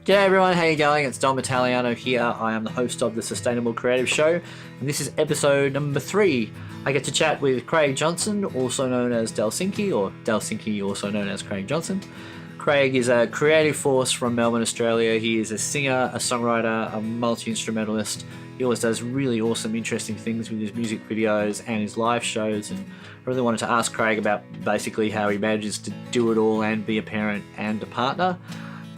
G'day everyone, how you going? It's Dom Italiano here. I am the host of the Sustainable Creative Show, and this is episode number 3. I get to chat with Craig Johnston, also known as Delsinki, or Delsinki, also known as Craig Johnston. Craig is a creative force from Melbourne, Australia. He is a singer, a songwriter, a multi-instrumentalist. He always does really awesome, interesting things with his music videos and his live shows, and I really wanted to ask Craig about basically how he manages to do it all and be a parent and a partner.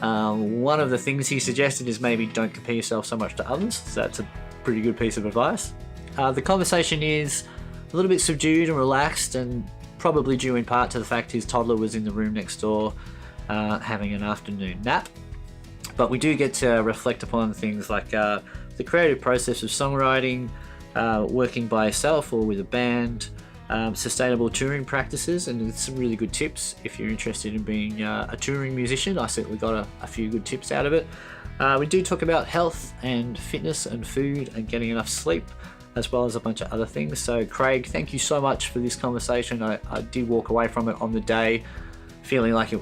One of the things he suggested is maybe don't compare yourself so much to others. So that's a pretty good piece of advice. The conversation is a little bit subdued and relaxed, and probably due in part to the fact his toddler was in the room next door having an afternoon nap. But we do get to reflect upon things like the creative process of songwriting, working by yourself or with a band, sustainable touring practices, and some really good tips if you're interested in being a touring musician. I certainly got a few good tips out of it. We do talk about health and fitness and food and getting enough sleep, as well as a bunch of other things. So Craig, thank you so much for this conversation. I did walk away from it on the day feeling like it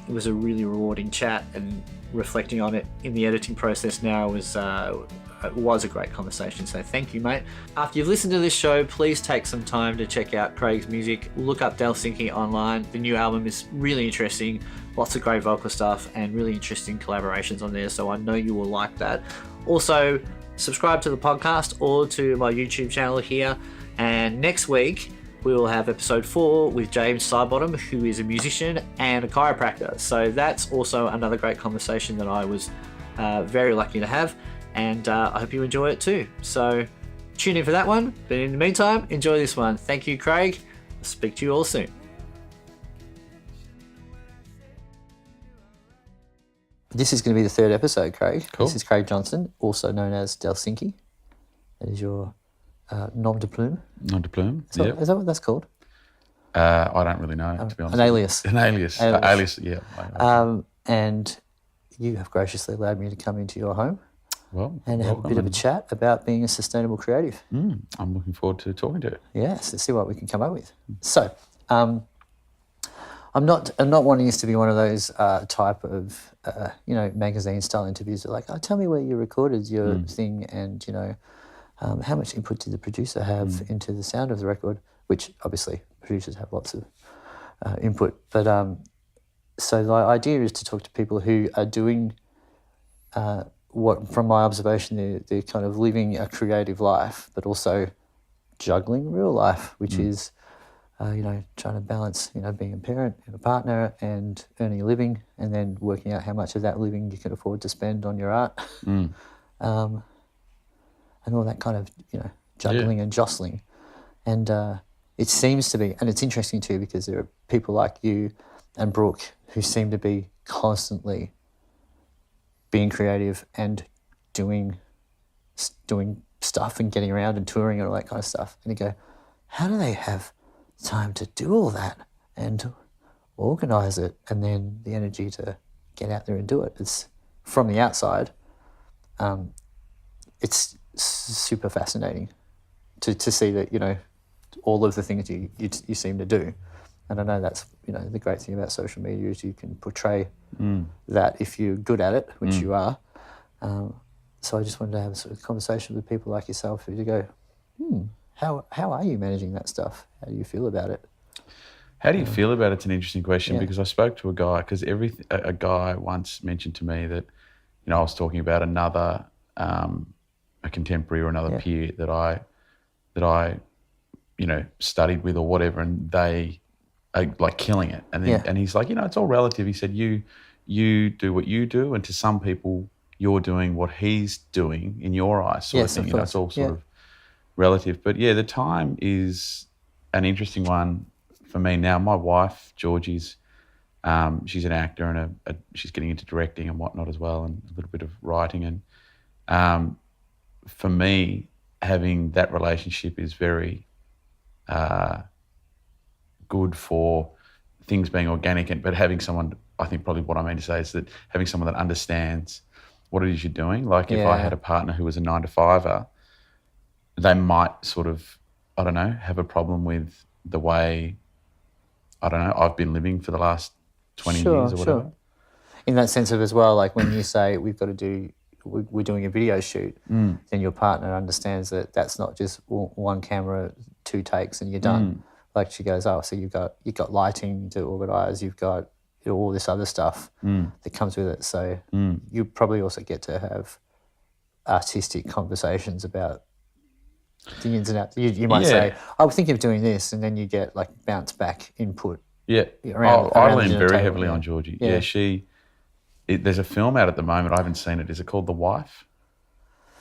was a really rewarding chat, and reflecting on it in the editing process now it was a great conversation, so thank you, mate. After you've listened to this show, please take some time to check out Craig's music. Look up Delsinki online. The new album is really interesting, lots of great vocal stuff and really interesting collaborations on there, so I know you will like that. Also, subscribe to the podcast or to my YouTube channel here, and next week we will have episode 4 with James Sidebottom, who is a musician and a chiropractor. So that's also another great conversation that I was very lucky to have, and I hope you enjoy it too. So tune in for that one, but in the meantime, enjoy this one. Thank you, Craig. I'll speak to you all soon. This is going to be the 3rd episode, Craig. Cool. This is Craig Johnston, also known as Delsinki. That is your nom de plume. Nom de plume, Is that what that's called? I don't really know, to be honest. An alias. An alias. Alias, yeah. And you have graciously allowed me to come into your home and have a welcome, bit of a chat about being a sustainable creative. I'm looking forward to talking to you. Yes, let's see what we can come up with. So, I'm not wanting this to be one of those type of magazine style interviews that are like, oh, tell me where you recorded your thing, and how much input did the producer have into the sound of the record, which obviously producers have lots of input. But so the idea is to talk to people who are doing what, from my observation, they're kind of living a creative life, but also juggling real life, which is, trying to balance, being a parent and a partner and earning a living, and then working out how much of that living you can afford to spend on your art. And all that kind of, juggling and jostling. And it seems to be, and it's interesting too, because there are people like you and Brooke who seem to be constantly being creative and doing stuff and getting around and touring and all that kind of stuff. And you go, how do they have time to do all that and organise it, and then the energy to get out there and do it? It's, from the outside, it's super fascinating to see that, all of the things you seem to do. And I know that's, the great thing about social media is you can portray that if you're good at it, which you are. So I just wanted to have a sort of conversation with people like yourself who to go, how are you managing that stuff? How do you feel about it? How do you feel about it? It's an interesting question, because I spoke to a guy, because a guy once mentioned to me that, I was talking about another, a contemporary or another peer that I studied with or whatever, and they are like killing it. And then, and he's like, it's all relative. He said, you do what you do, and to some people you're doing what he's doing in your eyes, sort of thing. It's all sort of relative. But the time is an interesting one for me now. My wife, Georgie's, she's an actor, and she's getting into directing and whatnot as well, and a little bit of writing. And for me, having that relationship is very good for things being organic, but having someone, I think probably what I mean to say is that having someone that understands what it is you're doing. Like if I had a partner who was a 9-to-5er, they might sort of, I don't know, have a problem with the way, I don't know, I've been living for the last 20 years or whatever. in that sense of as well, like when you say we're doing a video shoot, then your partner understands that that's not just one camera, 2 takes and you're done. Like she goes, oh, so you've got lighting to organise, you've got all this other stuff that comes with it. So you probably also get to have artistic conversations about the ins and outs. You might say, I was thinking of doing this, and then you get like bounce back input. Yeah, I lean very heavily on Georgie. Yeah, there's a film out at the moment. I haven't seen it. Is it called The Wife?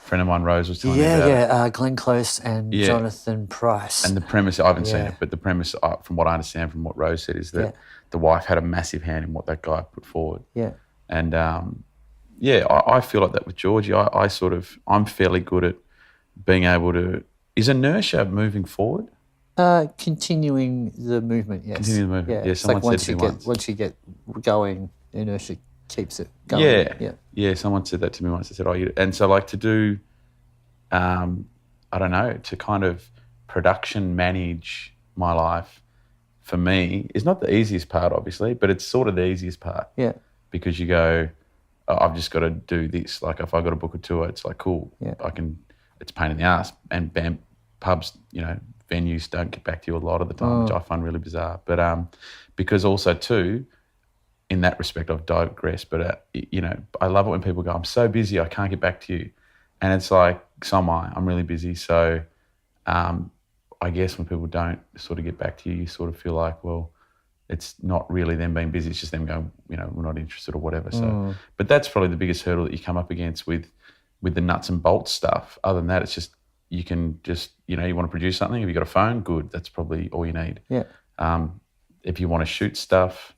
A friend of mine, Rose, was telling me about it. Glenn Close and Jonathan Pryce. And the premise, I haven't seen it, but the premise, from what I understand from what Rose said, is that the wife had a massive hand in what that guy put forward. Yeah. And, I feel like that with Georgie. I'm fairly good at being able to... Is inertia moving forward? Continuing the movement, yes. Continuing the movement, yeah. Someone said to me once you get going, inertia keeps it going. Yeah. Someone said that to me once. They said, and so like to do, I don't know, to kind of production manage my life for me is not the easiest part, obviously, but it's sort of the easiest part. Yeah. Because you go, I've just got to do this. Like if I got to book a tour, it's like, cool, it's a pain in the ass. And pubs, venues don't get back to you a lot of the time, which I find really bizarre. But because also too, in that respect, I've digressed. But I love it when people go, "I'm so busy, I can't get back to you," and it's like, so am I. I'm really busy. So, I guess when people don't sort of get back to you, you sort of feel like, well, it's not really them being busy. It's just them going, we're not interested or whatever. So, but that's probably the biggest hurdle that you come up against with the nuts and bolts stuff. Other than that, it's just you can just you want to produce something. Have you got a phone? Good. That's probably all you need. Yeah. If you want to shoot stuff,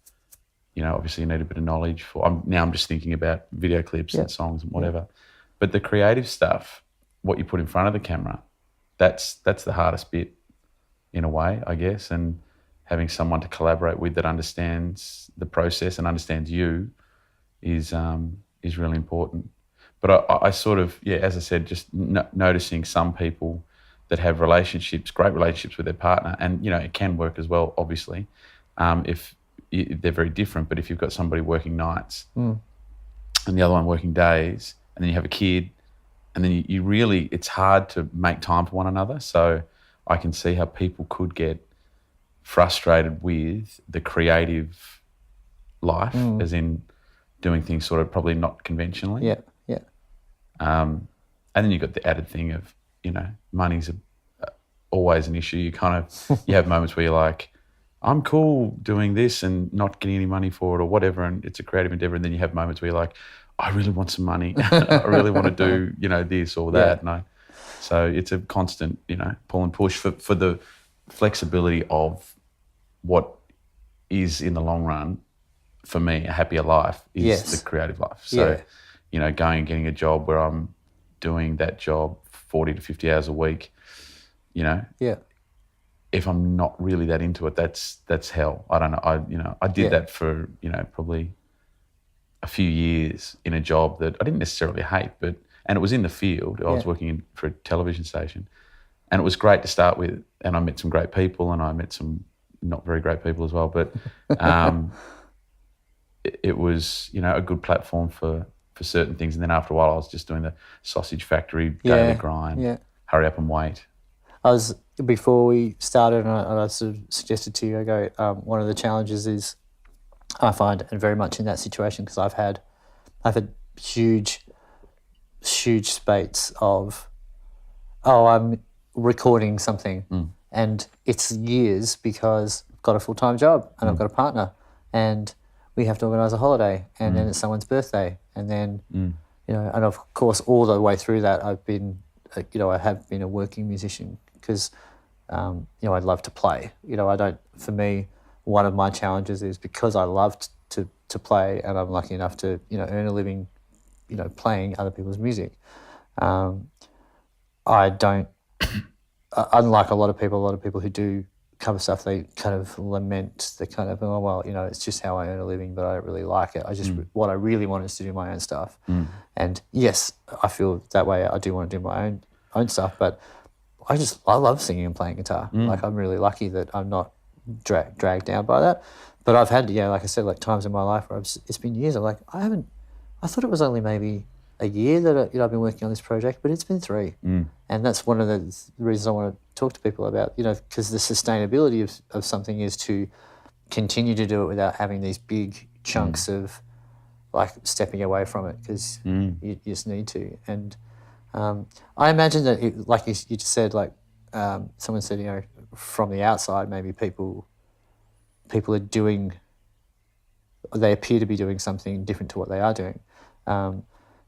obviously you need a bit of knowledge for. I'm just thinking about video clips and songs and whatever. Yeah. But the creative stuff, what you put in front of the camera, that's the hardest bit in a way, I guess. And having someone to collaborate with that understands the process and understands you is really important. But I sort of, as I said, just noticing some people that have great relationships with their partner, and, it can work as well, obviously, if they're very different. But if you've got somebody working nights and the other one working days, and then you have a kid, and then you really, it's hard to make time for one another. So I can see how people could get frustrated with the creative life, as in doing things sort of probably not conventionally. Yeah. And then you've got the added thing of, money's always an issue. You you have moments where you're like, I'm cool doing this and not getting any money for it or whatever, and it's a creative endeavour. And then you have moments where you're like, I really want some money. I really want to do, this or that. Yeah. So it's a constant, pull and push for the flexibility of what is in the long run, for me, a happier life is the creative life. So, going and getting a job where I'm doing that job 40 to 50 hours a week, if I'm not really that into it, that's hell. I don't know. I did that for, probably a few years in a job that I didn't necessarily hate, and it was in the field. I was working for a television station, and it was great to start with, and I met some great people, and I met some not very great people as well, but it was, a good platform for certain things. And then after a while I was just doing the sausage factory daily grind, hurry up and wait. Before we started, and I sort of suggested to you, I go, one of the challenges is I find, and very much in that situation, because I've had huge spates of, I'm recording something and it's years because I've got a full-time job and I've got a partner and we have to organise a holiday, and then it's someone's birthday, and then, and of course all the way through that I've been, I have been a working musician because, I'd love to play. For me, one of my challenges is because I love to play, and I'm lucky enough to, earn a living, playing other people's music. I don't, unlike a lot of people who do cover stuff, they kind of lament the kind of, it's just how I earn a living, but I don't really like it. What I really want is to do my own stuff. And yes, I feel that way. I do want to do my own stuff, but I love singing and playing guitar. Like, I'm really lucky that I'm not dragged down by that. But I've had, like I said, like times in my life where it's been years. I'm like, I thought it was only maybe a year that I've been working on this project, but it's been 3. And that's one of the reasons I want to talk to people about, because the sustainability of something is to continue to do it without having these big chunks of like stepping away from it, because you just need to. And I imagine that, like you just said, like someone said, from the outside, maybe people are doing, they appear to be doing something different to what they are doing.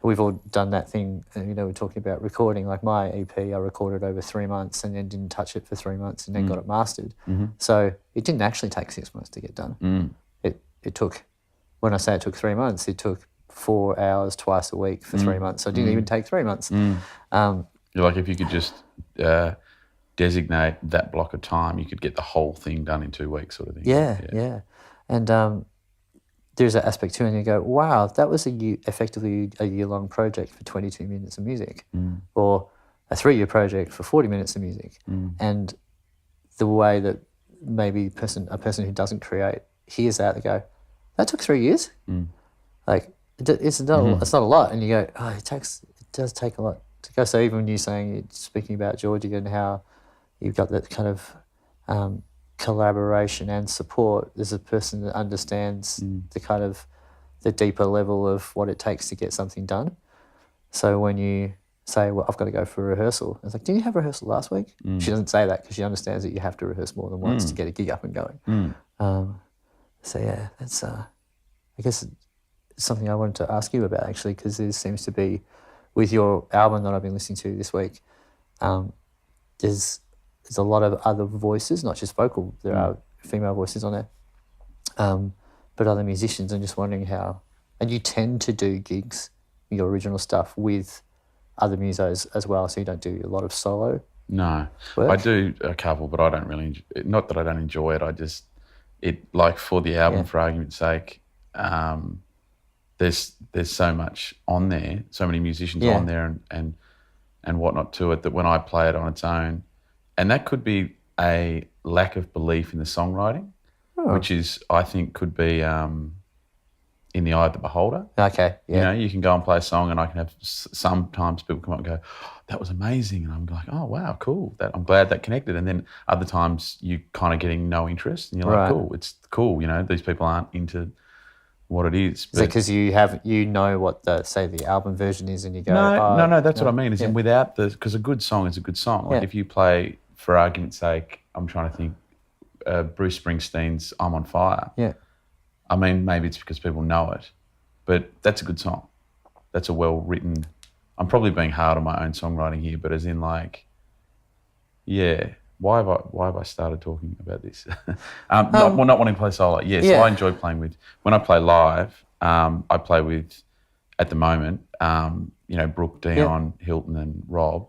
We've all done that thing, we're talking about recording. Like my EP, I recorded over 3 months and then didn't touch it for 3 months and then got it mastered. So it didn't actually take 6 months to get done. It took, when I say it took 3 months, it took 4 hours twice a week for 3 months. So it didn't even take 3 months. Like if you could just designate that block of time, you could get the whole thing done in 2 weeks, sort of thing. Yeah. And there's that aspect too, and you go, wow, that was effectively a year-long project for 22 minutes of music, or a 3-year project for 40 minutes of music. And the way that maybe a person who doesn't create hears that, they go, that took 3 years? Like, it's not a lot. And you go, oh, it does take a lot to go. So even when you're speaking about Georgia and how you've got that kind of collaboration and support, there's a person that understands the kind of the deeper level of what it takes to get something done. So when you say, well, I've got to go for a rehearsal, it's like, didn't you have rehearsal last week? She doesn't say that because she understands that you have to rehearse more than once to get a gig up and going. So yeah, that's I guess it's something I wanted to ask you about, actually, because there seems to be, with your album that I've been listening to this week, there's a lot of other voices, not just vocal. There are female voices on there, but other musicians. I'm just wondering how, and you tend to do gigs, your original stuff, with other musos as well, so you don't do a lot of solo. No, work? I do a couple, but I don't really. Not that I don't enjoy it. Like for the album, for argument's sake, there's so much on there, so many musicians on there, and whatnot to it, that when I play it on its own, and that could be a lack of belief in the songwriting, which is, I think, could be in the eye of the beholder. Okay, yeah. You can go and play a song, and I can have sometimes people come up and go, oh, that was amazing, and I'm like, oh wow, cool. I'm glad that connected. And then other times you kind of getting no interest, and you're like, cool, it's cool. These people aren't into what it is. Is it because you know what the album version is, and you go, no, that's what I mean. Is in without because a good song is a good song. Like if you play, for argument's sake, I'm trying to think, Bruce Springsteen's "I'm on Fire." Yeah. I mean, maybe it's because people know it, but that's a good song. That's a well-written. I'm probably being hard on my own songwriting here, but as in like, why have I started talking about this? Not wanting to play solo. Yes, I enjoy playing with. When I play live, I play with, at the moment, Brooke, Dion, Hilton, and Rob,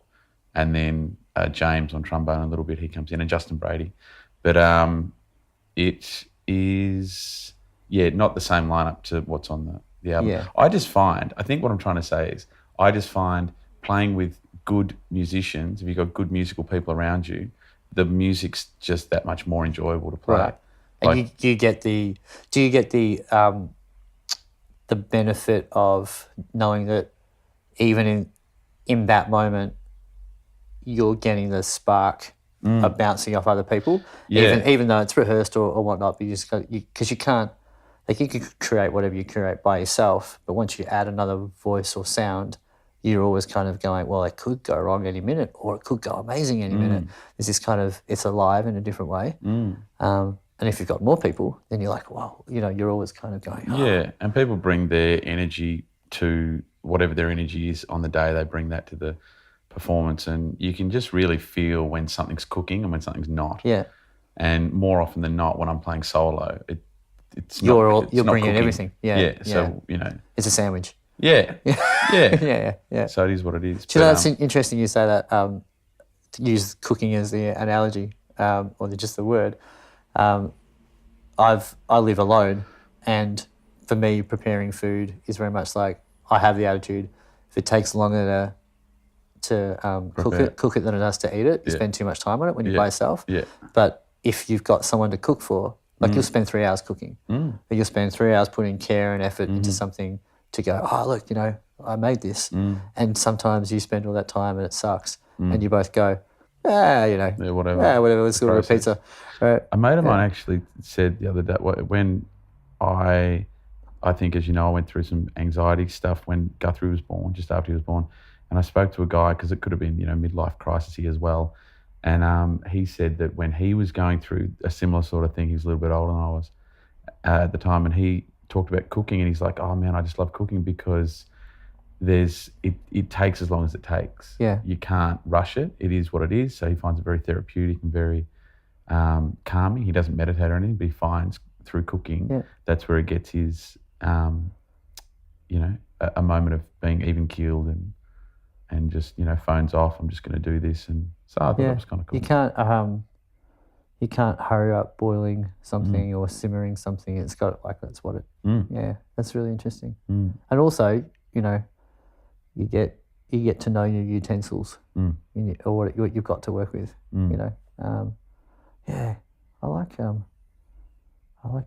and then James on trombone a little bit. He comes in, and Justin Brady, but it is not the same lineup to what's on the album. Yeah. I think what I'm trying to say is, I just find playing with good musicians, if you've got good musical people around you, the music's just that much more enjoyable to play. Right. And do you get the benefit of knowing that even in that moment you're getting the spark of bouncing off other people, even though it's rehearsed or whatnot, but because you can't, like, you can create whatever you create by yourself, but once you add another voice or sound, you're always kind of going, well, it could go wrong any minute, or it could go amazing any minute. There's this kind of, it's alive in a different way. And if you've got more people, then you're like, well, you're always kind of going, Yeah, and people bring their energy to whatever their energy is on the day. They bring that to the performance, and you can just really feel when something's cooking and when something's not. Yeah. And more often than not, when I'm playing solo, you're bringing cooking. Everything. Yeah. So, it's a sandwich. Yeah. Yeah. So it is what it is. Do you know, it's interesting you say that, to use cooking as the analogy, or just the word. I live alone, and for me, preparing food is very much like, I have the attitude, if it takes longer to cook it than it does to eat it, you spend too much time on it when you're by yourself. Yeah. But if you've got someone to cook for, like you'll spend 3 hours cooking, but you'll spend 3 hours putting care and effort into something to go, oh, look, you know, I made this. And sometimes you spend all that time and it sucks. And you both go, you know, whatever, let's order a pizza. Right? A mate of mine actually said the other day, when I think, as you know, I went through some anxiety stuff when Guthrie was born, just after he was born. And I spoke to a guy, because it could have been, you know, midlife crisis as well. And he said that when he was going through a similar sort of thing, he was a little bit older than I was at the time, and he talked about cooking, and he's like, oh man, I just love cooking because it takes as long as it takes. Yeah. You can't rush it. It is what it is. So he finds it very therapeutic and very calming. He doesn't meditate or anything, but he finds through cooking, that's where he gets his, you know, a moment of being even keeled and just, you know, phones off. I'm just going to do this. And so I thought that was kind of cool. You can't hurry up boiling something or simmering something. It's got, like, that's what it, yeah, that's really interesting. And also, you know, you get to know your utensils or what you've got to work with, you know. Yeah, I like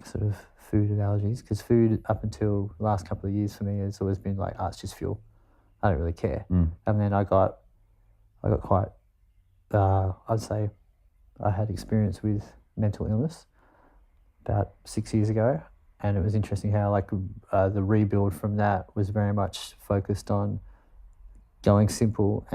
sort of food analogies, because food up until the last couple of years for me has always been like, it's just fuel. I don't really care. And then I got quite, I'd say I had experience with mental illness about 6 years ago, and it was interesting how, like, the rebuild from that was very much focused on going simple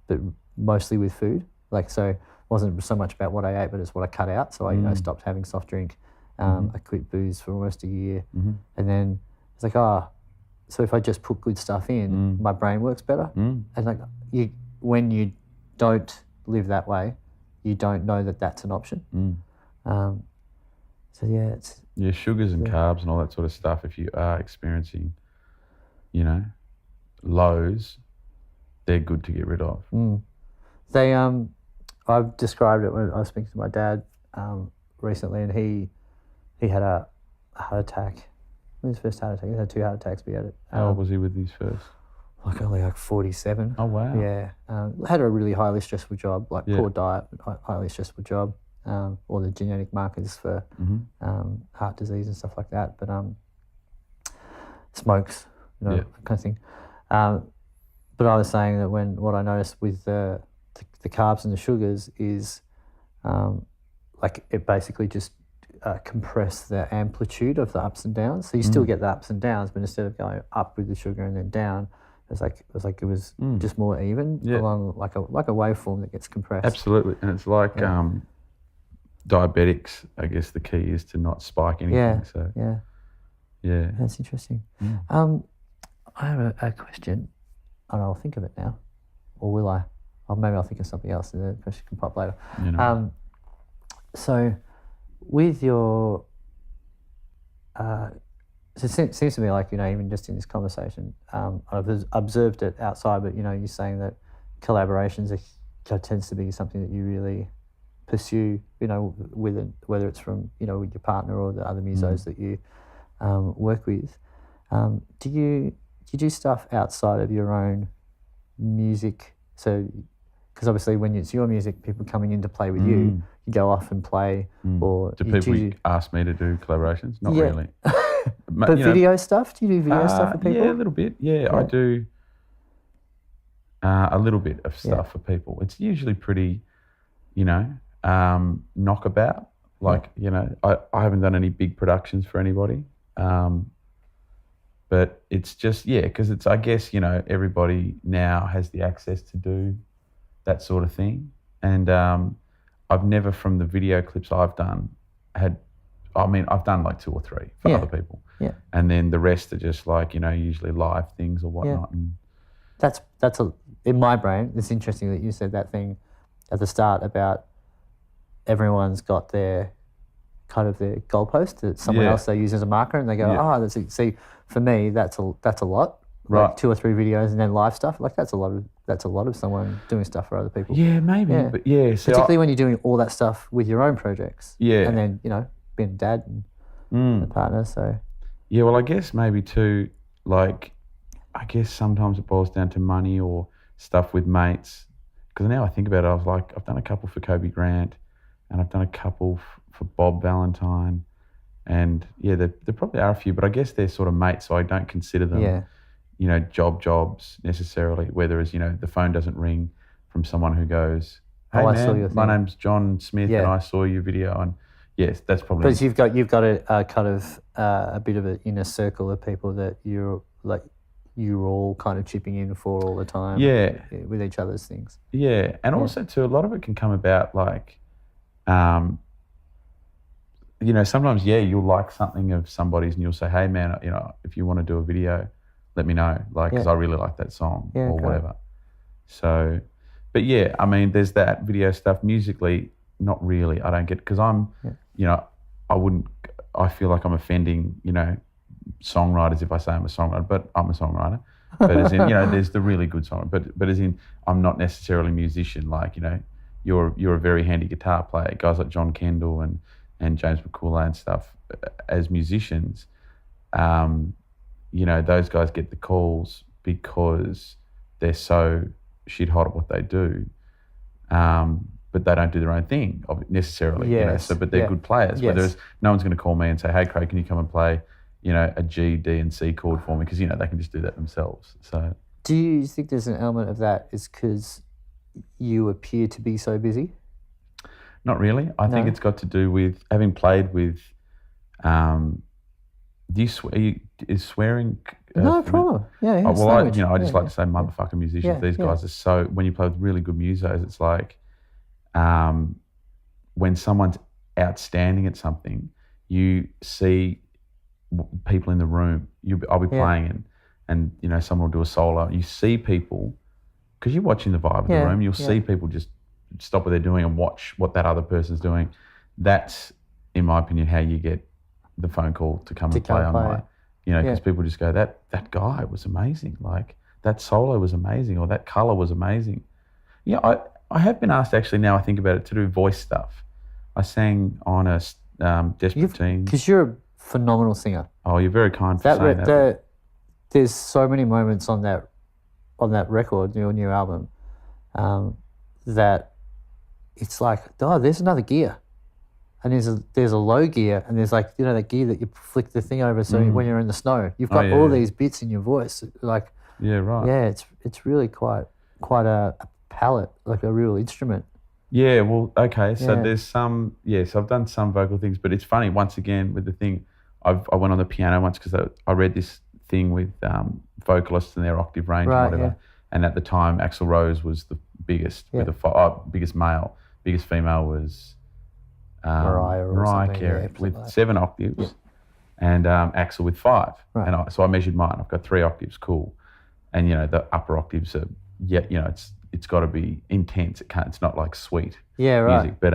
but mostly with food. Like, so it wasn't so much about what I ate, but it's what I cut out. So I, you know, stopped having soft drink. I quit booze for almost a year. And then it's like, so if I just put good stuff in, my brain works better. And like, when you don't live that way, you don't know that that's an option. So yeah, it's sugars and carbs and all that sort of stuff. If you are experiencing, you know, lows, they're good to get rid of. They I've described it when I was speaking to my dad recently, and he had a heart attack. His first heart attack. He had 2 heart attacks, but he had it. How old was he with his first? Only 47. Oh, wow. Yeah. Had a really highly stressful job, like poor diet, but highly stressful job. All the genetic markers for heart disease and stuff like that. But smokes, you know, kind of thing. But I was saying that what I noticed with the carbs and the sugars is like it basically just compress the amplitude of the ups and downs. So you still get the ups and downs, but instead of going up with the sugar and then down, it was just more even along like a waveform that gets compressed. Absolutely, and it's like diabetics. I guess the key is to not spike anything. Yeah, that's interesting. I have a question, and I'll think of it now, or will I? Or maybe I'll think of something else, and the question can pop later. You know. So with your, so it seems to me like, you know, even just in this conversation, I've observed it outside, but, you know, you're saying that collaborations tends to be something that you really pursue, you know, whether it's from, you know, with your partner or the other musos that you work with. Do you do stuff outside of your own music? So, because obviously when it's your music, people coming in to play with you go off and play. Or do people ask me to do collaborations? Not really. But video stuff? Do you do video stuff for people? Yeah, a little bit. Yeah, I do a little bit of stuff for people. It's usually pretty, you know, knockabout. Like, you know, I haven't done any big productions for anybody. But it's just, because it's, I guess, you know, everybody now has the access to do that sort of thing. And I've never, from the video clips I've done, I've done like 2 or 3 for other people. Yeah. And then the rest are just like, you know, usually live things or whatnot. Yeah. That's in my brain, it's interesting that you said that thing at the start about everyone's got their kind of their goalpost that someone else they use as a marker, and they go, see, for me, that's a lot. Right. Like 2 or 3 videos and then live stuff. Like that's a lot of someone doing stuff for other people. Yeah, maybe. Yeah. But particularly when you're doing all that stuff with your own projects. Yeah. And then, you know, being a dad and a partner. So yeah, well, I guess maybe too, like, I guess sometimes it boils down to money or stuff with mates. Because now I think about it, I was like, I've done a couple for Kobe Grant, and I've done a couple for Bob Valentine, and yeah, there probably are a few, but I guess they're sort of mates, so I don't consider them, you know, jobs necessarily. Whereas, you know, the phone doesn't ring from someone who goes, "Hey I saw your man, thing." my name's John Smith, and I saw your video," and yes, that's probably. But you've got a kind of a bit of an inner circle of people that you're all kind of chipping in for all the time. Yeah. With each other's things. Yeah, and also too, a lot of it can come about like, you know, sometimes you'll like something of somebody's, and you'll say, "Hey man, you know, if you want to do a video, let me know," like, because I really like that song or whatever. So, but yeah, I mean, there's that video stuff. Musically, not really. I don't get, because I'm, you know, I feel like I'm offending, you know, songwriters if I say I'm a songwriter, but I'm a songwriter. But as in, you know, there's the really good song, but as in, I'm not necessarily a musician. Like, you know, you're a very handy guitar player. Guys like John Kendall and James McCooley and stuff, as musicians, you know, those guys get the calls because they're so shit hot at what they do, but they don't do their own thing necessarily. You know, so, but they're good players. But no one's going to call me and say, "Hey Craig, can you come and play, you know, a G, D and C chord for me?" Because, you know, they can just do that themselves. So do you think there's an element of that is because you appear to be so busy? Not really. I think it's got to do with having played with. Is swearing? No problem. Yeah. Well, I just like to say motherfucking musicians. These guys are so. When you play with really good musos, it's like, when someone's outstanding at something, you see people in the room. I'll be playing and you know, someone will do a solo. You see people, because you're watching the vibe of the room. You'll see people just stop what they're doing and watch what that other person's doing. That's, in my opinion, how you get the phone call to come and play on night. You know, because people just go, that guy was amazing. Like, that solo was amazing, or that colour was amazing. Yeah, I have been asked, actually, now I think about it, to do voice stuff. I sang on a Desperate Teens. Because you're a phenomenal singer. Oh, you're very kind for saying that. There's so many moments on that record, your new album, that it's like, oh, there's another gear. And there's a low gear, and there's, like, you know, that gear that you flick the thing over, so when you're in the snow, you've got all these bits in your voice, like, it's really quite a palette, like a real instrument. Yeah, well, okay, so there's some, so I've done some vocal things, but it's funny, once again, with the thing, I went on the piano once because I read this thing with vocalists and their octave range and whatever, and at the time, Axl Rose was the biggest, with biggest male, biggest female was Mariah Carey with 7 octaves, and Axl with 5. And so I measured mine. I've got 3 octaves, cool. And, you know, the upper octaves are, you know, it's got to be intense. It's not like sweet music. But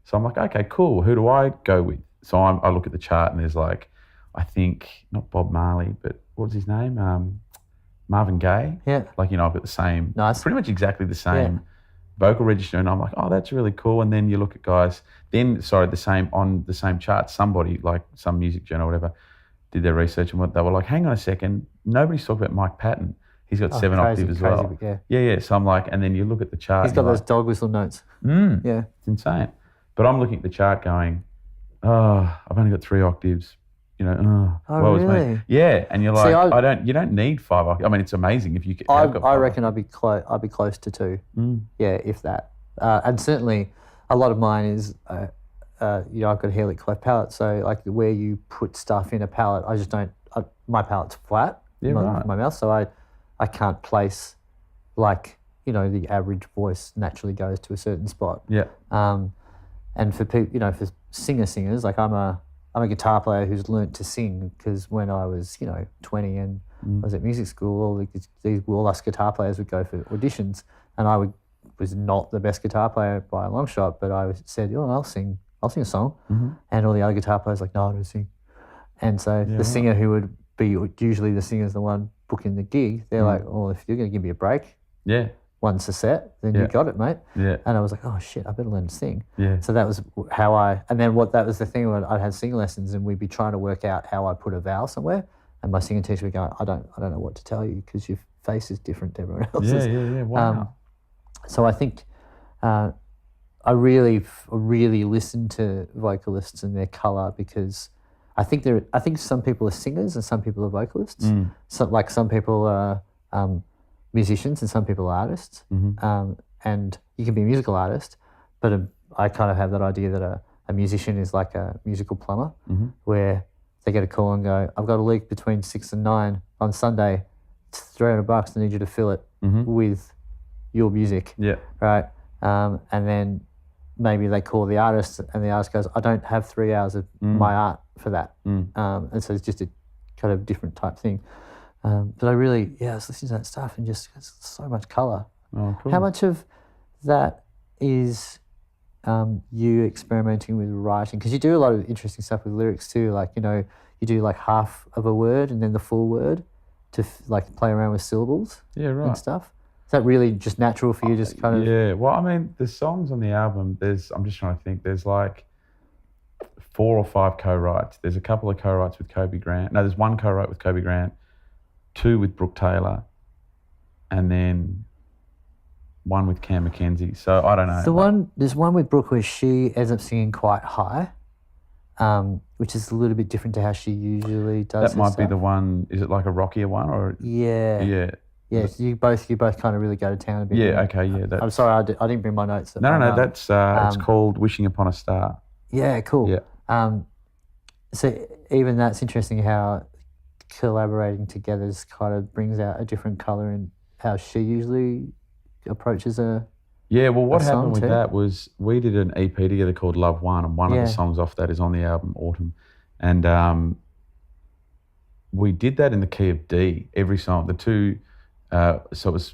so I'm like, okay, cool. Who do I go with? So I look at the chart, and there's, like, I think not Bob Marley, but what was his name? Marvin Gaye. Yeah. Like, you know, I've got the same, pretty much exactly the same vocal register, and I'm like, oh, that's really cool. And then you look at guys, on the same chart, somebody, like some music journal or whatever, did their research, and they were like, hang on a second, nobody's talking about Mike Patton. He's got 7 octaves as well. Yeah. So I'm like, and then you look at the chart. He's got those dog whistle notes. Yeah. It's insane. But I'm looking at the chart going, oh, I've only got 3 octaves. You know, really? Me. Yeah, and you're like, you don't need 5 octaves. I mean, it's amazing if you get. I reckon I'd be close to 2. Yeah, if that. And certainly, a lot of mine is, you know, I've got a hairlit cleft palate, so like where you put stuff in a palate, I just don't. My palate's flat. My mouth, so I can't place, like, you know, the average voice naturally goes to a certain spot. Yeah. And for people, you know, for singers, like I'm a guitar player who's learnt to sing, because when I was, you know, 20 and I was at music school, all us guitar players would go for auditions, and I was not the best guitar player by a long shot, but I said, oh, I'll sing a song. And all the other guitar players like, no, I don't sing. And so the singer, who would be, usually the singer's the one booking the gig, they're like, oh, if you're going to give me a break, once a set, then you got it, mate. Yeah. And I was like, oh shit, I better learn to sing. Yeah. So that was how that was the thing when I had singing lessons, and we'd be trying to work out how I put a vowel somewhere, and my singing teacher would go, I don't know what to tell you, because your face is different to everyone else's. Yeah. Wow. So I think I I really listen to vocalists and their color, because I think some people are singers and some people are vocalists. Some people are musicians and some people are artists. And you can be a musical artist, but I kind of have that idea that a musician is like a musical plumber, where they get a call and go, I've got a leak between 6 and 9 on Sunday. It's $300. I need you to fill it with your music. Yeah. Right. And then maybe they call the artist and the artist goes, I don't have 3 hours of my art for that. And so it's just a kind of different type thing. But I was listening to that stuff and just, it's so much colour. Oh, cool. How much of that is you experimenting with writing? Because you do a lot of interesting stuff with lyrics too. Like, you know, you do like half of a word and then the full word to like play around with syllables and stuff. Is that really just natural for you, just kind of? Yeah, well, I mean, the songs on the album, I'm just trying to think, there's like 4 or 5 co-writes. There's a couple of co-writes with Kobe Grant. No, there's one co-write with Kobe Grant, 2 with Brooke Taylor, and then 1 with Cam McKenzie. So I don't know. There's one with Brooke where she ends up singing quite high, which is a little bit different to how she usually does. That might be the one. Is it like a rockier one or? Yeah. Yeah. Yes, you both kind of really go to town a bit. Yeah. Okay. Yeah. I'm sorry, I didn't bring my notes. No. That's it's called "Wishing Upon a Star." Yeah. Cool. Yeah. So even that's interesting how collaborating together kind of brings out a different colour in how she usually approaches a. Yeah. Well, what a happened with too. that was we did an EP together called "Love One," and one of the songs off that is on the album "Autumn," and we did that in the key of D. Every song, the two. So it was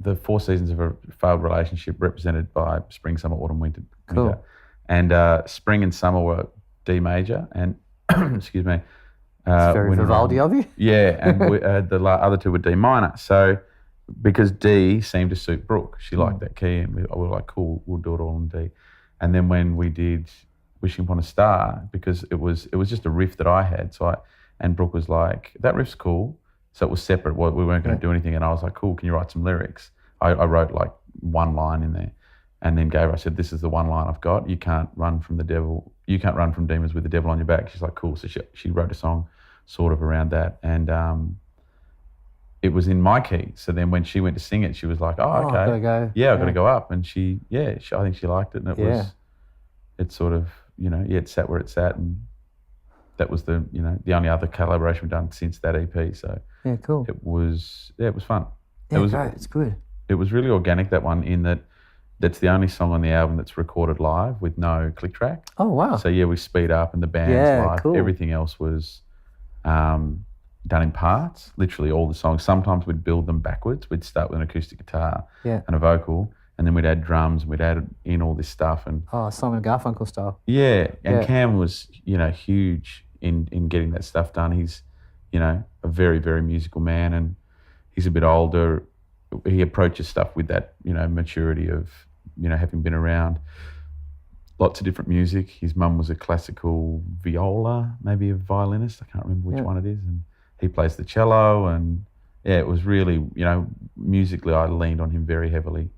the 4 seasons of a failed relationship represented by spring, summer, autumn, winter. Cool. And spring and summer were D major and, excuse me. It's very Vivaldi of you. Yeah, and the other 2 were D minor. So because D seemed to suit Brooke, she liked that key and we were like, cool, we'll do it all in D. And then when we did Wishing Upon a Star, because it was just a riff that I had, and Brooke was like, that riff's cool. So it was separate. We weren't going to do anything. And I was like, cool, can you write some lyrics? I wrote like 1 line in there and then gave her, I said, this is the 1 line I've got. You can't run from the devil. You can't run from demons with the devil on your back. She's like, cool. So she wrote a song sort of around that. And it was in my key. So then when she went to sing it, she was like, oh, okay. I've got to go. Yeah, I've got to go up. And I think she liked it. And it sort of, it sat where it sat. And that was the only other collaboration we've done since that EP. So yeah, cool. It was fun. Yeah, great. It's good. It was really organic, that one, in that's the only song on the album that's recorded live with no click track. Oh wow! So yeah, we speed up and the band's live. Cool. Everything else was done in parts. Literally all the songs. Sometimes we'd build them backwards. We'd start with an acoustic guitar and a vocal, and then we'd add drums and we'd add in all this stuff. And Simon and Garfunkel style. Yeah, and Cam was huge in getting that stuff done. He's a very, very musical man, and he's a bit older. He approaches stuff with that, maturity of, having been around lots of different music. His mum was a classical viola, maybe a violinist. I can't remember which one it is. And he plays the cello, and it was really, musically I leaned on him very heavily,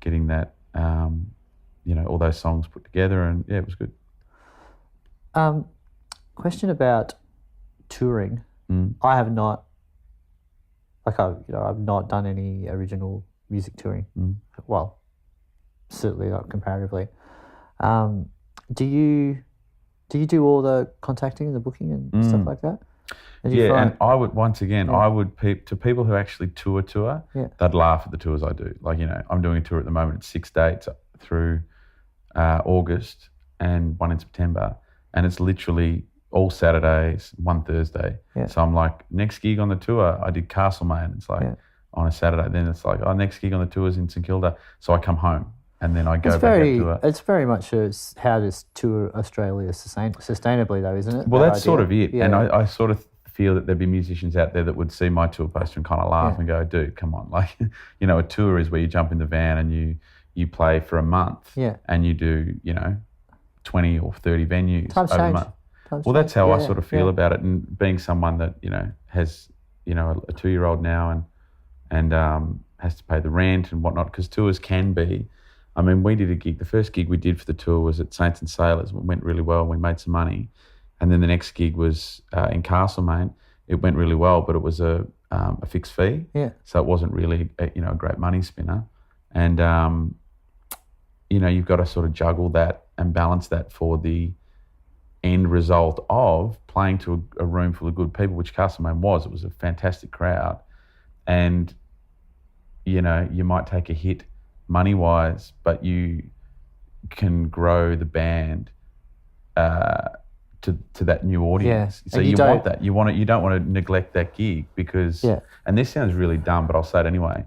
getting that, all those songs put together, and it was good. Question about touring. I have not, I've not done any original music touring. Well, certainly not comparatively. Do you do all the contacting and the booking and stuff like that? And I would, once again, to people who actually tour, they'd laugh at the tours I do. Like, I'm doing a tour at the moment. It's 6 dates through August and 1 in September, and it's literally all Saturdays, 1 Thursday. Yeah. So I'm like, next gig on the tour, I did Castlemaine. It's like on a Saturday. Then it's like, next gig on the tour is in St Kilda. So I come home and then I go back out tour. It's very much how to tour Australia sustainably though, isn't it? Well, that's sort of it. Yeah. And I sort of feel that there'd be musicians out there that would see my tour poster and kind of laugh and go, dude, come on. Like, a tour is where you jump in the van and you play for a month and you do, 20 or 30 venues over a month. Well, that's how I sort of feel about it, and being someone that has a 2-year-old now and has to pay the rent and whatnot, because tours can be I mean, we did a gig. The first gig we did for the tour was at Saints and Sailors. It went really well. We made some money. And then the next gig was in Castlemaine. It went really well, but it was a fixed fee. Yeah. So it wasn't really a great money spinner. And, you've got to sort of juggle that and balance that for the end result of playing to a room full of good people, which Castlemaine was. It was a fantastic crowd. And, you might take a hit money-wise, but you can grow the band to that new audience. Yeah. So you want that. You don't want to neglect that gig because, and this sounds really dumb, but I'll say it anyway.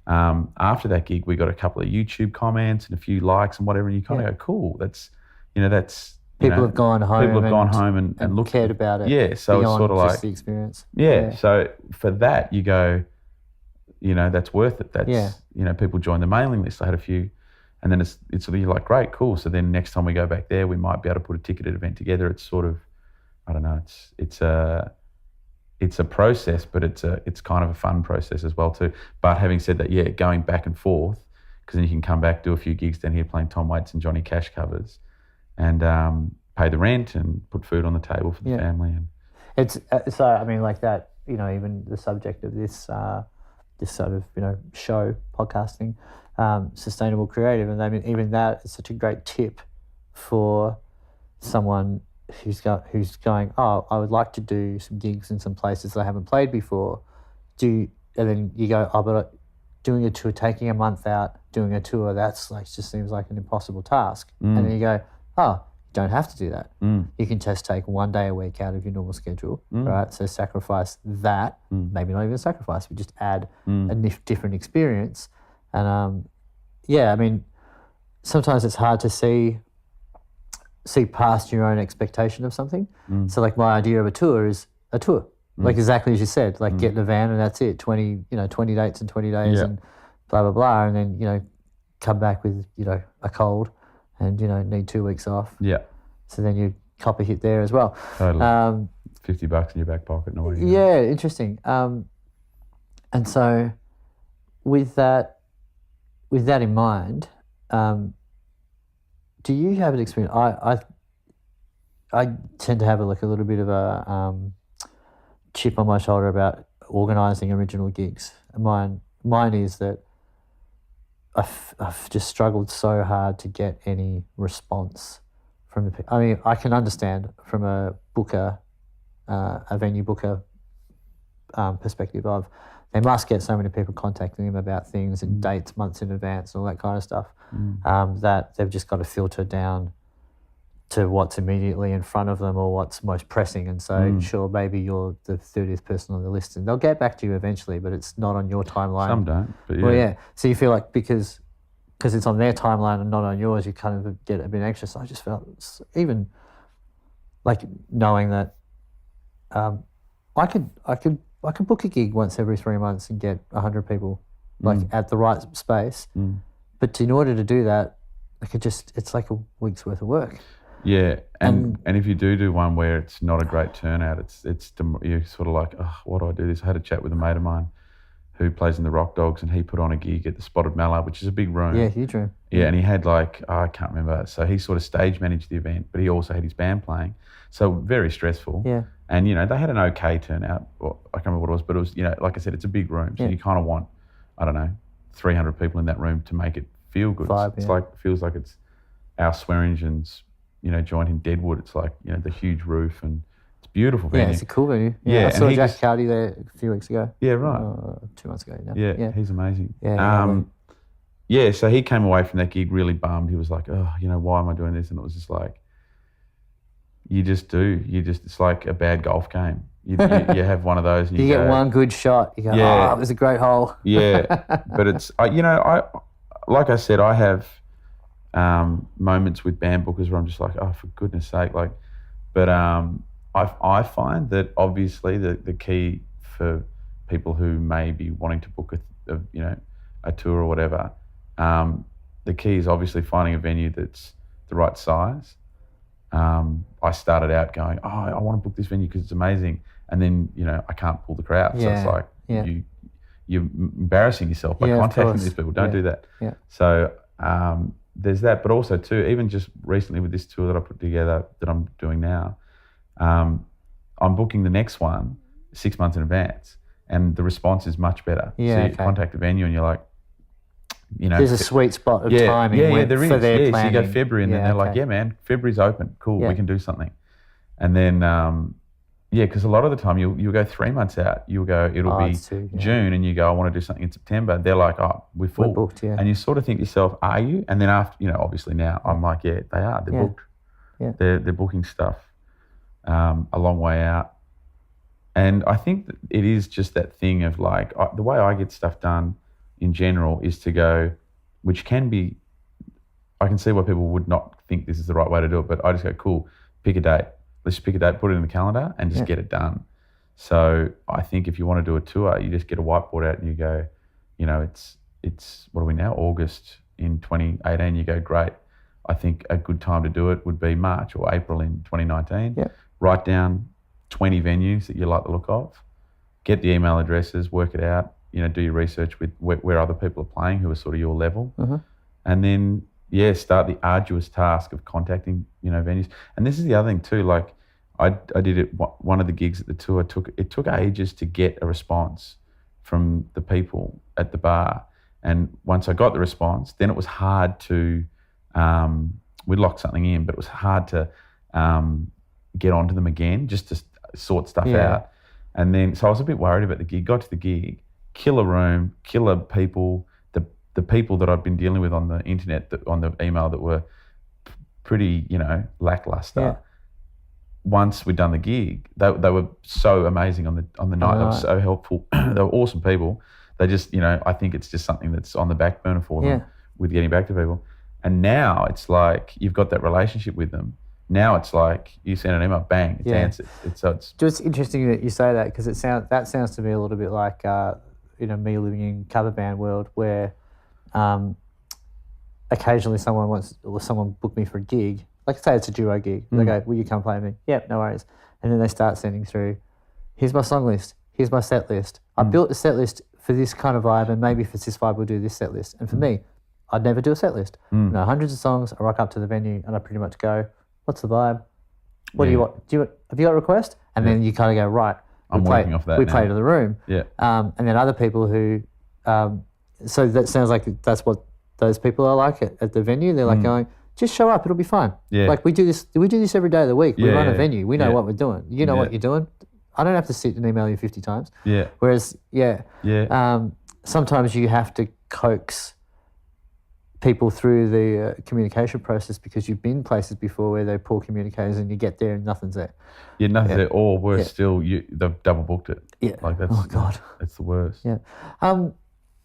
After that gig, we got a couple of YouTube comments and a few likes and whatever, and you kind of go, cool, that's people have gone home and looked, cared about it. Yeah, so it's sort of like the experience. Yeah, so for that you go, that's worth it. That's people join the mailing list. I had a few, and then it's sort of, you're like, great, cool. So then next time we go back there, we might be able to put a ticketed event together. It's sort of, I don't know, it's a process, but it's kind of a fun process as well too. But having said that, going back and forth, because then you can come back, do a few gigs down here playing Tom Waits and Johnny Cash covers, and pay the rent and put food on the table for the family. And it's so, I mean, like that, even the subject of this this sort of show, podcasting, sustainable creative, and I mean, even that is such a great tip for someone who's going, oh, I would like to do some gigs in some places that I haven't played before. And then you go, oh, but doing a tour, taking a month out, doing a tour, that's like, just seems like an impossible task. And then you go, oh, you don't have to do that. You can just take one day a week out of your normal schedule, right? So sacrifice that, maybe not even sacrifice, but just add a different experience. And I mean, sometimes it's hard to see past your own expectation of something. So like my idea of a tour is a tour. Like exactly as you said, like get in a van and that's it, 20 dates in 20 days and blah, blah, blah. And then, come back with, a cold and, need 2 weeks off. Yeah. So then you cop a hit there as well. Totally. $50 in your back pocket. No way. Yeah, interesting. And so with that in mind, do you have an experience? I tend to have a little bit of a chip on my shoulder about organising original gigs. Mine is that I've just struggled so hard to get any response from the people. I mean, I can understand from a venue booker perspective of they must get so many people contacting them about things and dates months in advance and all that kind of stuff, that they've just got to filter down to what's immediately in front of them or what's most pressing. And so, sure, maybe you're the 30th person on the list and they'll get back to you eventually, but it's not on your timeline. Some don't, but yeah. Well, yeah. So you feel like because it's on their timeline and not on yours, you kind of get a bit anxious. I just felt even like knowing that I could book a gig once every 3 months and get 100 people at the right space. But in order to do that, it's like a week's worth of work. Yeah, and if you do one where it's not a great turnout, you're sort of like, oh, why do I do this? I had a chat with a mate of mine who plays in the Rock Dogs, and he put on a gig at the Spotted Mallard, which is a big room. Yeah, huge room. Yeah, and he had I can't remember. So he sort of stage managed the event, but he also had his band playing. So very stressful. Yeah. And, they had an okay turnout. Well, I can't remember what it was, but it was, like I said, it's a big room. So you kind of want, 300 people in that room to make it feel good. It feels like it's our Swearingen's, joint in Deadwood. It's like, the huge roof and it's beautiful venue. Yeah, it's a cool venue. Yeah, I saw Jack Cuddy there a few weeks ago. Yeah, right. 2 months ago now. Yeah, he's amazing. Yeah, so he came away from that gig really bummed. He was like, oh, why am I doing this? And it was just like, it's like a bad golf game. You have one of those and you get one good shot. You go, it was a great hole. Yeah, but it's, like I said, I have moments with band bookers where I'm just like, oh, for goodness sake. But I find that obviously the key for people who may be wanting to book a tour or whatever, the key is obviously finding a venue that's the right size. I started out going, oh, I want to book this venue because it's amazing. And then, I can't pull the crowd. So it's like you're embarrassing yourself by contacting these people. Don't do that. Yeah. So there's that, but also too, even just recently with this tour that I put together that I'm doing now, I'm booking the next one 6 months in advance, and the response is much better. Yeah, so you contact the venue and you're like, there's a sweet spot of timing. There is. For their So planning. you go February, and then they're like, yeah, man, February's open. Cool, we can do something. And then, because a lot of the time you'll go 3 months out. You'll go, it'll be June, and you go, I want to do something in September. They're like, oh, we're full. We're booked, yeah. And you sort of think to yourself, are you? And then after, obviously now I'm like, yeah, they are. They're booked. Yeah. They're booking stuff a long way out. And I think that it is just that thing of like, the way I get stuff done in general is to go, which can be, I can see why people would not think this is the right way to do it, but I just go, cool, pick a date. Let's just pick a date, put it in the calendar, and just get it done. So I think if you want to do a tour, you just get a whiteboard out and you go, it's what are we now? August in 2018. You go, great. I think a good time to do it would be March or April in 2019. Yeah. Write down 20 venues that you like the look of. Get the email addresses, work it out. Do your research with where other people are playing who are sort of your level, and then start the arduous task of contacting venues. And this is the other thing too. Like I did it. One of the gigs at the tour took ages to get a response from the people at the bar, and once I got the response, then it was hard to we'd locked something in, but it was hard to get onto them again just to sort stuff out. And then so I was a bit worried about the gig. Got to the gig. Killer room, killer people, the people that I'd been dealing with on the internet, on the email that were pretty, lackluster. Yeah. Once we'd done the gig, they were so amazing on the night. They were so helpful. They were awesome people. They just, I think it's just something that's on the back burner for them with getting back to people. And now it's like you've got that relationship with them. Now it's like you send an email, bang, it's answered. It's just interesting that you say that, because that sounds to me a little bit like me living in cover band world, where occasionally someone booked me for a gig, like say it's a duo gig. They go, will you come play with me? Yep, no worries. And then they start sending through, here's my song list, here's my set list. I built a set list for this kind of vibe, and maybe for this vibe we'll do this set list. And for me, I'd never do a set list. Hundreds of songs, I rock up to the venue and I pretty much go, what's the vibe? What do you want? Have you got a request? And then you kind of go, right. I'm working off that We now. play to the room. Yeah. And then other people who, so that sounds like that's what those people are like at the venue. They're like going, just show up, it'll be fine. Yeah. Like we do this every day of the week. We run a venue. We know Yeah. what we're doing. You know what you're doing. I don't have to sit and email you 50 times. Yeah. Whereas, sometimes you have to coax people through the communication process, because you've been places before where they're poor communicators and you get there and nothing's there. Yeah, nothing's there. Or worse still, they've double booked it. Yeah. Like that's, oh God, that's the worst. Yeah.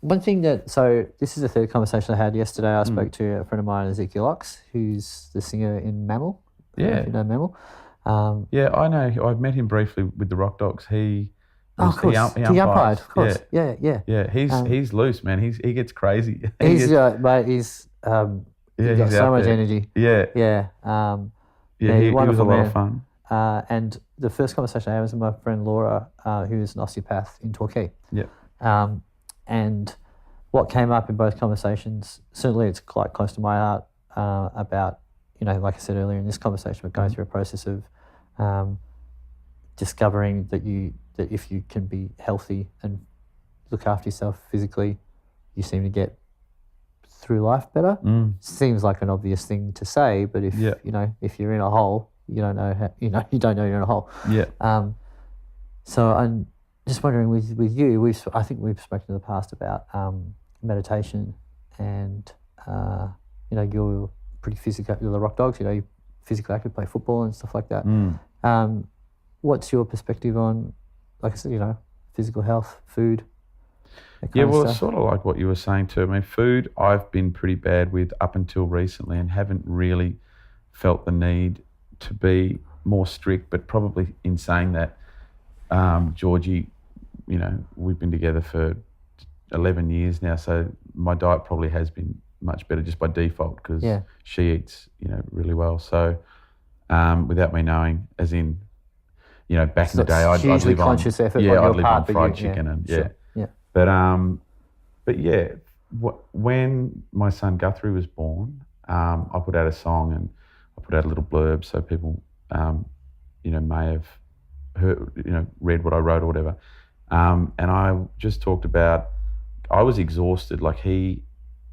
One thing so this is the third conversation I had yesterday. I spoke to a friend of mine, Ezekiel Ox, who's the singer in Mammal. Yeah. If you know Mammal. Yeah, I know. I've met him briefly with the Rock Dogs. He he umpired, of course. Yeah. Yeah, he's loose, man. He gets crazy. He's got so much energy. Yeah. Yeah. He was a lot man. of fun. And the first conversation I had was with my friend Laura, who is an osteopath in Torquay. Yeah. And what came up in both conversations, certainly it's quite close to my heart, about, like I said earlier in this conversation, we're going through a process of discovering that if you can be healthy and look after yourself physically, you seem to get through life better. Seems like an obvious thing to say, but if you're in a hole, you don't know you don't know you're in a hole. Yeah. So I'm just wondering with you, I think we've spoken in the past about meditation, and you're pretty physical. You're the Rock Dogs. You physically active, play football and stuff like that. What's your perspective on, like I said, physical health, food? It's sort of like what you were saying too. I mean, food I've been pretty bad with up until recently, and haven't really felt the need to be more strict. But probably in saying that, Georgie, we've been together for 11 years now, so my diet probably has been much better just by default, because she eats, really well. So without me knowing, as in, back in the day, I'd live on conscious effort on your I'd live part, on fried chicken and Sure. Yeah. But when my son Guthrie was born, I put out a song and I put out a little blurb so people, may have heard, read what I wrote or whatever. And I just talked about, I was exhausted.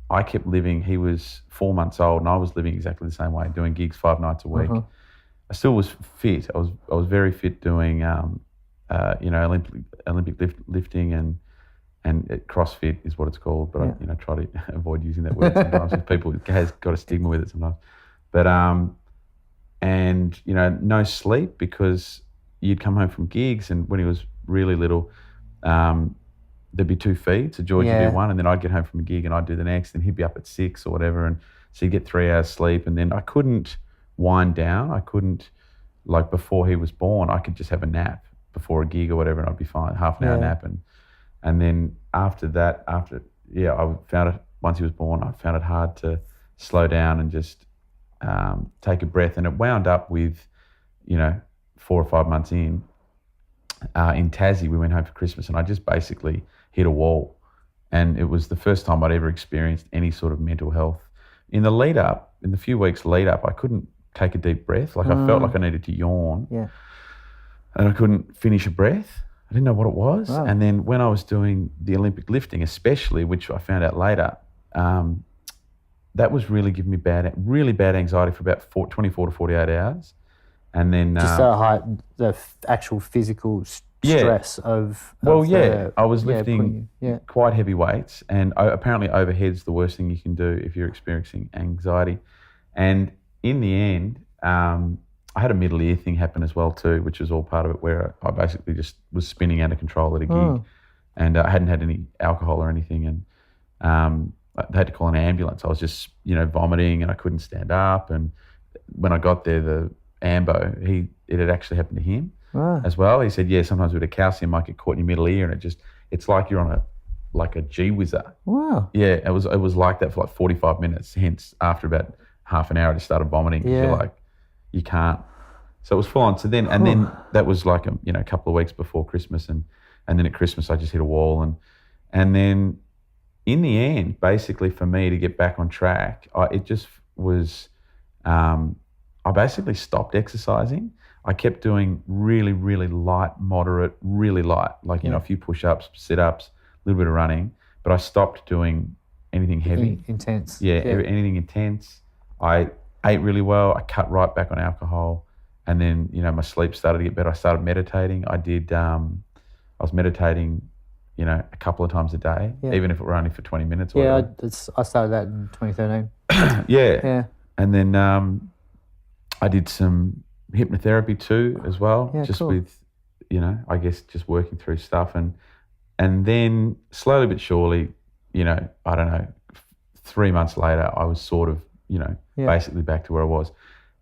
I kept living, he was 4 months old and I was living exactly the same way, doing gigs 5 nights a week. I still was fit. I was very fit doing, Olympic lifting and CrossFit is what it's called. But I try to avoid using that word sometimes because people, it has got a stigma with it sometimes. But, no sleep because you'd come home from gigs and when he was really little, there'd be 2 feeds. So George would do one and then I'd get home from a gig and I'd do the next and he'd be up at 6 or whatever. And so you'd get 3 hours sleep and then I couldn't wind down. I couldn't, before he was born, I could just have a nap before a gig or whatever and I'd be fine, half an hour nap. And then after that, I found it, once he was born, I found it hard to slow down and just take a breath. And it wound up with, 4 or 5 months in Tassie, we went home for Christmas and I just basically hit a wall. And it was the first time I'd ever experienced any sort of mental health. In the few weeks lead up, I couldn't take a deep breath. I felt like I needed to yawn. Yeah. And I couldn't finish a breath. I didn't know what it was. Wow. And then when I was doing the Olympic lifting, especially, which I found out later, that was really giving me really bad anxiety for about 24 to 48 hours. And then just the actual physical stress of I was lifting quite heavy weights, and apparently overhead's the worst thing you can do if you're experiencing anxiety. And in the end, I had a middle ear thing happen as well too, which was all part of it, where I basically just was spinning out of control at a gig, and I hadn't had any alcohol or anything, and I had to call an ambulance. I was just vomiting and I couldn't stand up, and when I got there, the Ambo, it had actually happened to him as well. He said, sometimes with a calcium might get caught in your middle ear and it's like you're on a G-whizzer. Wow. Yeah, it was like that for 45 minutes. Hence, after about half an hour, I just started vomiting because you're like, you can't. So it was full on. So then, and then that was like a couple of weeks before Christmas, and then at Christmas I just hit a wall, and then in the end, basically for me to get back on track, it just was. I basically stopped exercising. I kept doing really, really light, moderate, really light, a few push-ups, sit-ups, a little bit of running, but I stopped doing anything heavy. Intense. Yeah, anything intense. I ate really well. I cut right back on alcohol, and then, my sleep started to get better. I started meditating. I was meditating, a couple of times a day, even if it were only for 20 minutes or whatever. I started that in 2013. Yeah. And then I did some hypnotherapy too as well, with, I guess just working through stuff. And then slowly but surely, I don't know, 3 months later, I was sort of, basically back to where I was.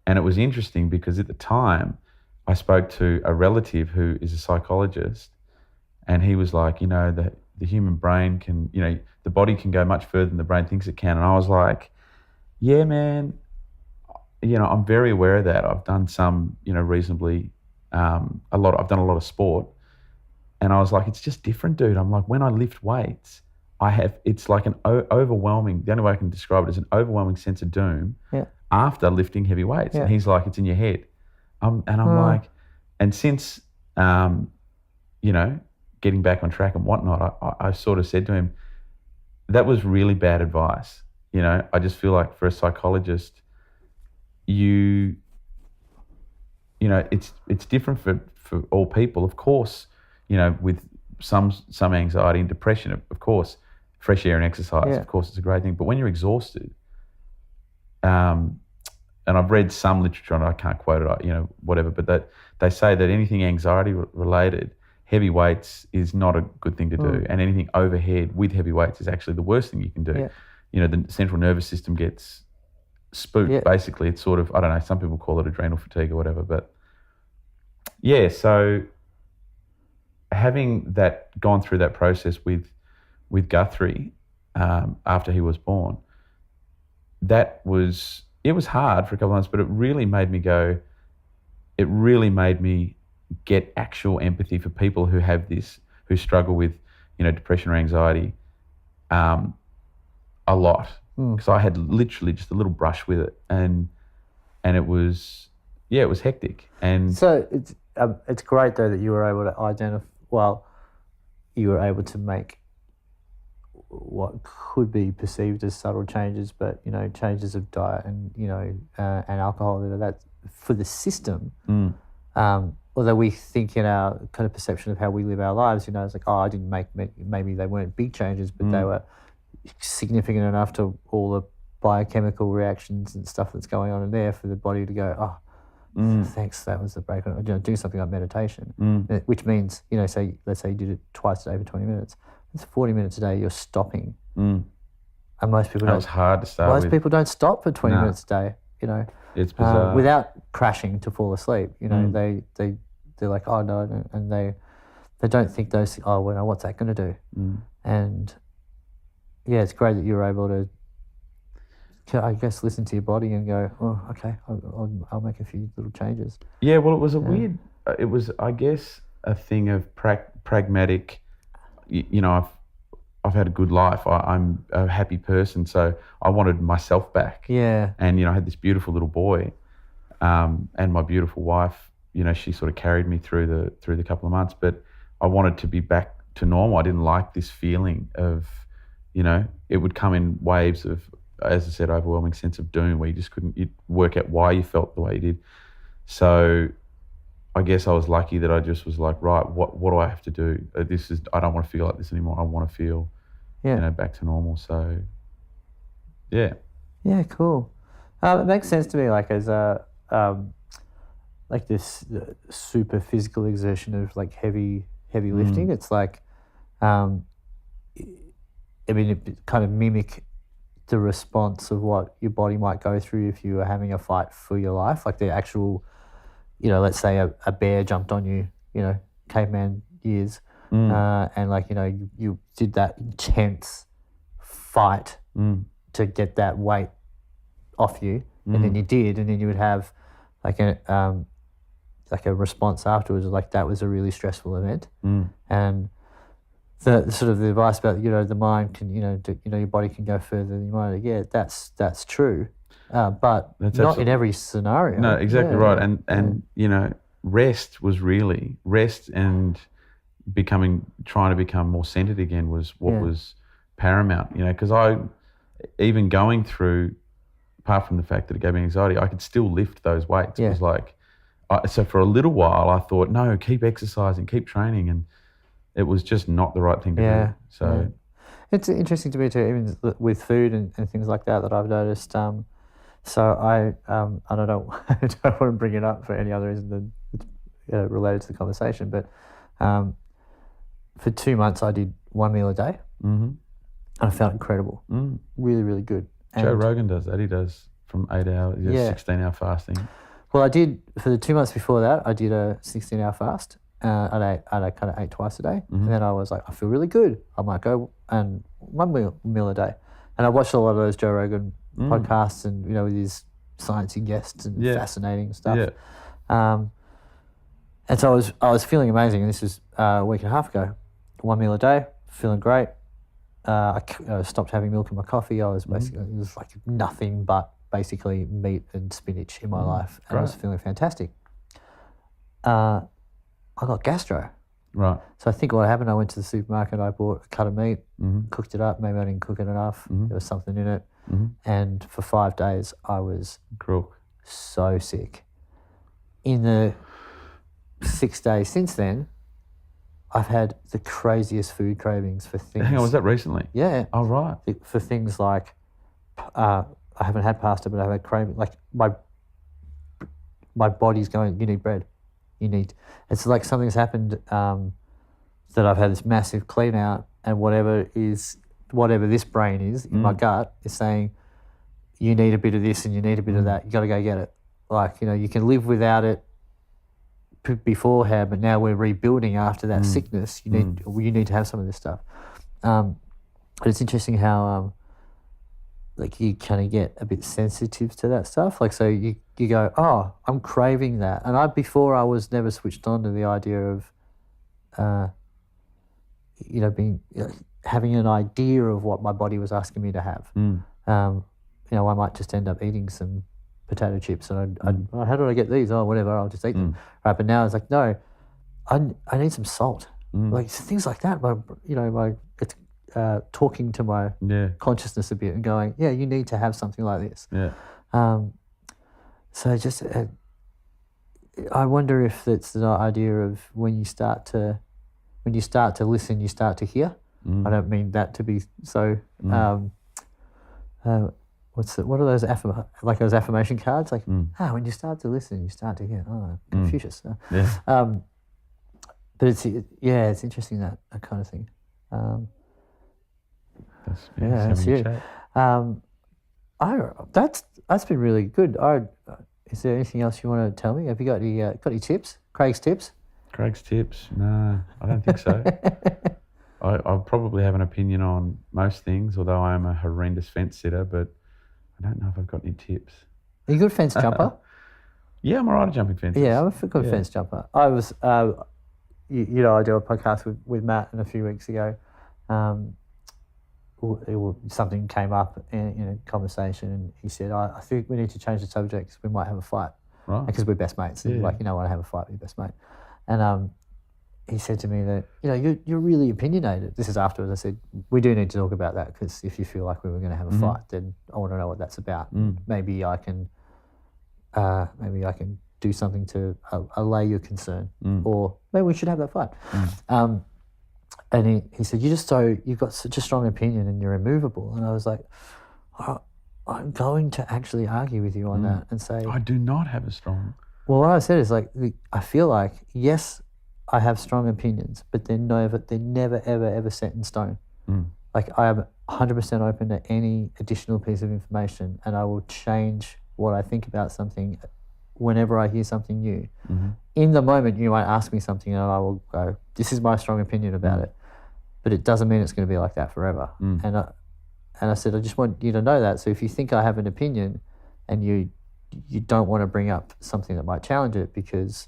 And it was interesting because at the time I spoke to a relative who is a psychologist, and he was like, the human brain can, the body can go much further than the brain thinks it can. And I was like, yeah, man, I'm very aware of that. I've done some, reasonably, I've done a lot of sport. And I was like, it's just different, dude. I'm like, when I lift weights, it's like an overwhelming, the only way I can describe it is an overwhelming sense of doom after lifting heavy weights. Yeah. And he's like, it's in your head. And I'm like, and since, getting back on track and whatnot, I sort of said to him, that was really bad advice. I just feel like for a psychologist, it's different for all people. Of course, with some anxiety and depression, of course, fresh air and exercise, of course, it's a great thing. But when you're exhausted, and I've read some literature on it, I can't quote it, whatever, but that they say that anything anxiety related, heavy weights is not a good thing to do, and anything overhead with heavy weights is actually the worst thing you can do. The central nervous system gets spooked, basically. It's sort of, I don't know, some people call it adrenal fatigue or whatever, but so having gone through that process with Guthrie after he was born, it was hard for a couple of months, but it really made me get actual empathy for people who have this, who struggle with, depression or anxiety, a lot because I had literally just a little brush with it, and it was hectic. And So it's great though that you were able to identify. Well, you were able to make what could be perceived as subtle changes, but changes of diet and and alcohol. That for the system. Although we think in our kind of perception of how we live our lives, it's like, I didn't make, maybe they weren't big changes, but they were significant enough to all the biochemical reactions and stuff that's going on in there for the body to go, thanks, that was the break. Do something like meditation, which means, let's say you did it twice a day for 20 minutes. It's 40 minutes a day you're stopping. And most people that was hard to start with. Most people don't stop for 20 minutes a day, It's bizarre. without crashing to fall asleep. They're like, oh no, and they don't think those. Oh, well, what's that going to do? And yeah, it's great that you were able to, I guess, listen to your body and go, oh, okay, I'll make a few little changes. Yeah, well, it was a weird. It was, I guess, a thing of pragmatic. I've had a good life. I'm a happy person, so I wanted myself back. Yeah. And I had this beautiful little boy, and my beautiful wife. She sort of carried me through the couple of months, but I wanted to be back to normal. I didn't like this feeling of, it would come in waves of, as I said, overwhelming sense of doom where you just couldn't work out why you felt the way you did. So I guess I was lucky that I just was like, right, what do I have to do? I don't want to feel like this anymore. I want to feel, back to normal. So, yeah. Yeah, cool. It makes sense to me, like as a, like this super physical exertion of like heavy lifting. It's like, it kind of mimic the response of what your body might go through if you were having a fight for your life. Like the actual, let's say a bear jumped on you, caveman years, and like, you did that intense fight to get that weight off you, and then you did, and then you would have like a response afterwards, like that was a really stressful event, and the sort of the advice about the mind can your body can go further than your mind. Yeah, that's true, but that's not in every scenario. No, exactly right. And rest and trying to become more centered again was what was paramount. Because I even going through, apart from the fact that it gave me anxiety, I could still lift those weights. It was like. So for a little while, I thought, no, keep exercising, keep training, and it was just not the right thing to do. So it's interesting to me too, even with food and things like that I've noticed. So I don't know, I don't want to bring it up for any other reason than it's related to the conversation, but for 2 months I did 1 meal a day, and I felt incredible, really, really good. And Joe Rogan does that. He does from 8 hours, 16-hour fasting. Well, I did, for the 2 months before that, I did a 16-hour fast, and I kind of ate twice a day. And then I was like, I feel really good. I might go and 1 meal a day. And I watched a lot of those Joe Rogan podcasts and, with his sciencey guests and fascinating stuff. Yeah. And so I was feeling amazing. And this was a week and a half ago. 1 meal a day, feeling great. I stopped having milk in my coffee. I was basically, it was like nothing but basically meat and spinach in my life, and I was feeling fantastic. I got gastro. Right. So I think what happened, I went to the supermarket, I bought a cut of meat, cooked it up, maybe I didn't cook it enough, there was something in it, and for 5 days I was so sick. In the 6 days since then, I've had the craziest food cravings for things. Hang on, was that recently? Yeah. Oh, right. For things like, I haven't had pasta, but I've had craving. Like my body's going, you need bread. It's like something's happened that I've had this massive clean out, and whatever this brain is in my gut is saying, you need a bit of this and you need a bit of that. You got to go get it. Like, you can live without it beforehand, but now we're rebuilding after that sickness. You need to have some of this stuff. But it's interesting how like you kind of get a bit sensitive to that stuff. Like, so you go, oh, I'm craving that. And before I was never switched on to the idea of, being, having an idea of what my body was asking me to have. You know, I might just end up eating some potato chips and oh, how do I get these? Oh, whatever, I'll just eat them. Right, but now it's like, no, I need some salt. Like things like that. It's talking to my consciousness a bit and going, yeah, you need to have something like this. So just, I wonder if it's the idea of when you start to listen, you start to hear. I don't mean that to be so. What are those those affirmation cards? Like, when you start to listen, you start to hear. Oh, Confucius. But it's interesting that kind of thing. That's you. That's been really good. Is there anything else you want to tell me? Have you got any tips? Craig's tips? Craig's tips? No, I don't think so. I'll probably have an opinion on most things, although I am a horrendous fence sitter, but I don't know if I've got any tips. Are you a good fence jumper? Yeah, I'm all right at jumping fences. Yeah, I'm a good fence jumper. I was, I do a podcast with Matt a few weeks ago. Something came up in a conversation, and he said, I think we need to change the subject because we might have a fight. Right. Because we're best mates. Yeah. Like, I want to have a fight with your best mate. And he said to me that, you're really opinionated. This is afterwards. I said, we do need to talk about that because if you feel like we were going to have a fight, then I want to know what that's about. Maybe I can do something to allay your concern, or maybe we should have that fight. And he said, you've got such a strong opinion and you're immovable. And I was like, I'm going to actually argue with you on that and say, I do not have a strong. Well, what I said is like, I feel like, yes, I have strong opinions, but they're never, ever set in stone. Like, I am 100% open to any additional piece of information, and I will change what I think about something whenever I hear something new. In the moment, you might ask me something and I will go, this is my strong opinion about it. But it doesn't mean it's going to be like that forever. And I said, I just want you to know that. So if you think I have an opinion and you don't want to bring up something that might challenge it because,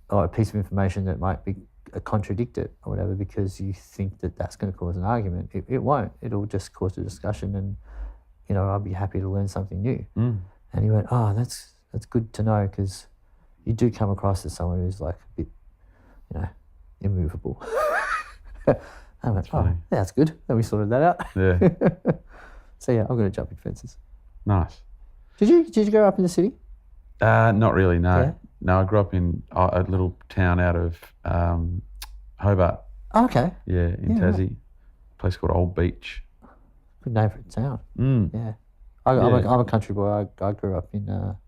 or a piece of information that might be contradict it or whatever, because you think that that's going to cause an argument, it won't. It'll just cause a discussion, and I'll be happy to learn something new. And he went, oh, that's good to know, because you do come across as someone who's like a bit, immovable. I went, oh, yeah, that's good. Then we sorted that out. Yeah. So yeah, I'm going to jump in fences. Nice. Did you grow up in the city? Not really, no. Yeah. No, I grew up in a little town out of Hobart. Oh, okay. Yeah, in Tassie. A place called Old Beach. Good name for a town. Yeah. I'm a country boy. I grew up in a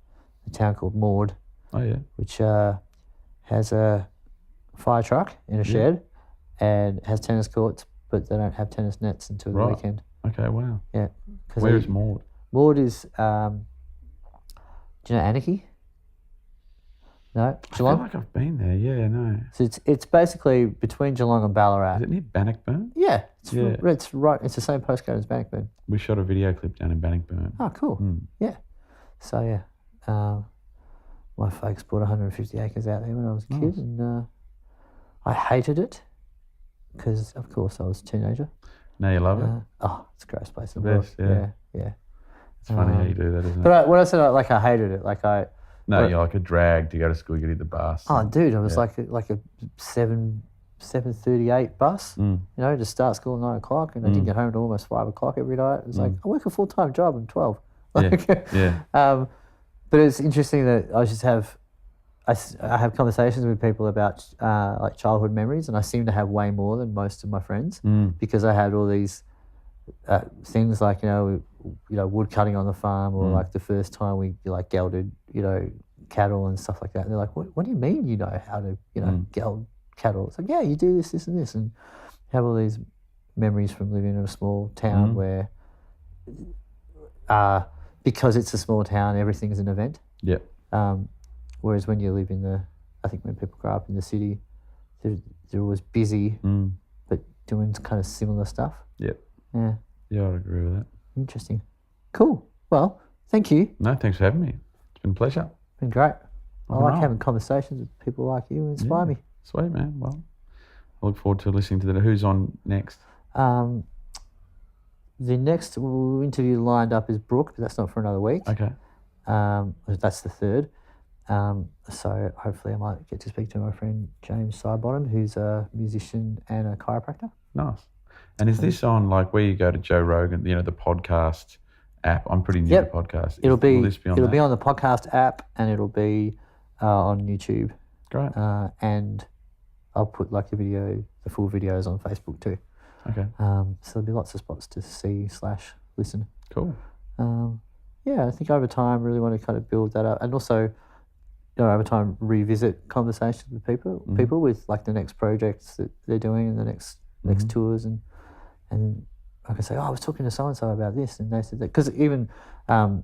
town called Maud. Oh, yeah. Which has a fire truck in a shed and has tennis courts, but they don't have tennis nets until the weekend. Okay, wow. Yeah. Where is Maud? Maud is, do you know Anarchy? No? Geelong? I feel like I've been there, no. So it's basically between Geelong and Ballarat. Is it near Bannockburn? Yeah. It's right, it's the same postcode as Bannockburn. We shot a video clip down in Bannockburn. Oh, cool. Yeah. So, yeah. My folks bought 150 acres out there when I was a kid, and I hated it because, of course, I was a teenager. Now you love it? It's a great place. The best, yeah. It's funny how you do that, isn't it? But when I said I hated it, you're like a drag to go to school, you get in the bus. Oh, dude, I was like a 7:38 bus, to start school at 9 o'clock, and I didn't get home until almost 5 o'clock every night. It was like, I work a full-time job, I'm 12. But it's interesting that I have conversations with people about like childhood memories, and I seem to have way more than most of my friends because I had all these things like wood cutting on the farm, or like the first time we like gelded cattle and stuff like that. And they're like, what do you mean you know how to geld cattle? It's like, yeah, you do this and this, and have all these memories from living in a small town where because it's a small town, everything's an event. Yeah. Whereas when you live I think when people grow up in the city, they're always busy, but doing kind of similar stuff. Yep. Yeah. Yeah, I'd agree with that. Interesting. Cool. Well, thank you. No, thanks for having me. It's been a pleasure. Been great. I like having conversations with people like you who inspire me. Sweet, man. Well, I look forward to listening to that. Who's on next? The next interview lined up is Brooke, but that's not for another week. Okay. That's the third. So hopefully I might get to speak to my friend James Sidebottom, who's a musician and a chiropractor. Nice. And is this on like where you go to Joe Rogan, the podcast app? I'm pretty new to podcasts. Will this be on it'll be on the podcast app, and it'll be on YouTube. Great. And I'll put like the full videos on Facebook too. Okay. So there'll be lots of spots to see/listen. Cool. I think over time really want to kind of build that up, and also, over time revisit conversations with people with like the next projects that they're doing and the next tours, and I can say, I was talking to so and so about this, and they said that, because even I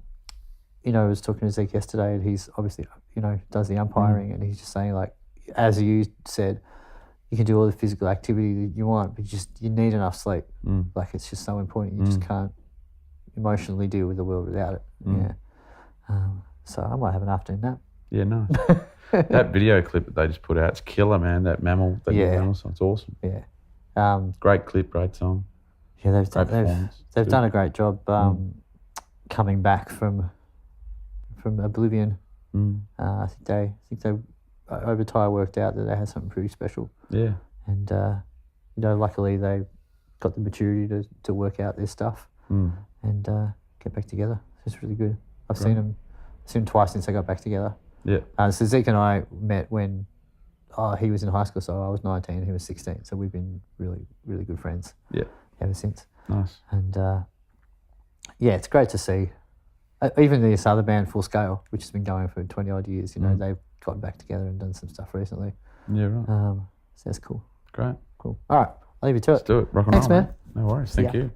was talking to Zeke yesterday, and he's obviously does the umpiring, and he's just saying, like, as you said, you can do all the physical activity that you want, but you need enough sleep. Like, it's just so important. You just can't emotionally deal with the world without it. So I might have an afternoon nap. Yeah, nice. That video clip that they just put out, it's killer, man. That mammal song, it's awesome. Yeah. Great clip, great song. Yeah, they've done a great job coming back from Oblivion. I think they over time worked out that they had something pretty special. Yeah. And luckily they got the maturity to work out their stuff and get back together. It's really good. I've seen them twice since they got back together. Yeah. So Zeke and I met when he was in high school, so I was 19 and he was 16. So we've been really, really good friends. Yeah. Ever since. Nice. And it's great to see. Even this other band, Full Scale, which has been going for 20 odd years, they've gotten back together and done some stuff recently. Yeah, right. So that's cool. Great. Cool. All right, I'll leave you to it. Let's do it. Rock and Thanks, roll, man. No worries. Thank you.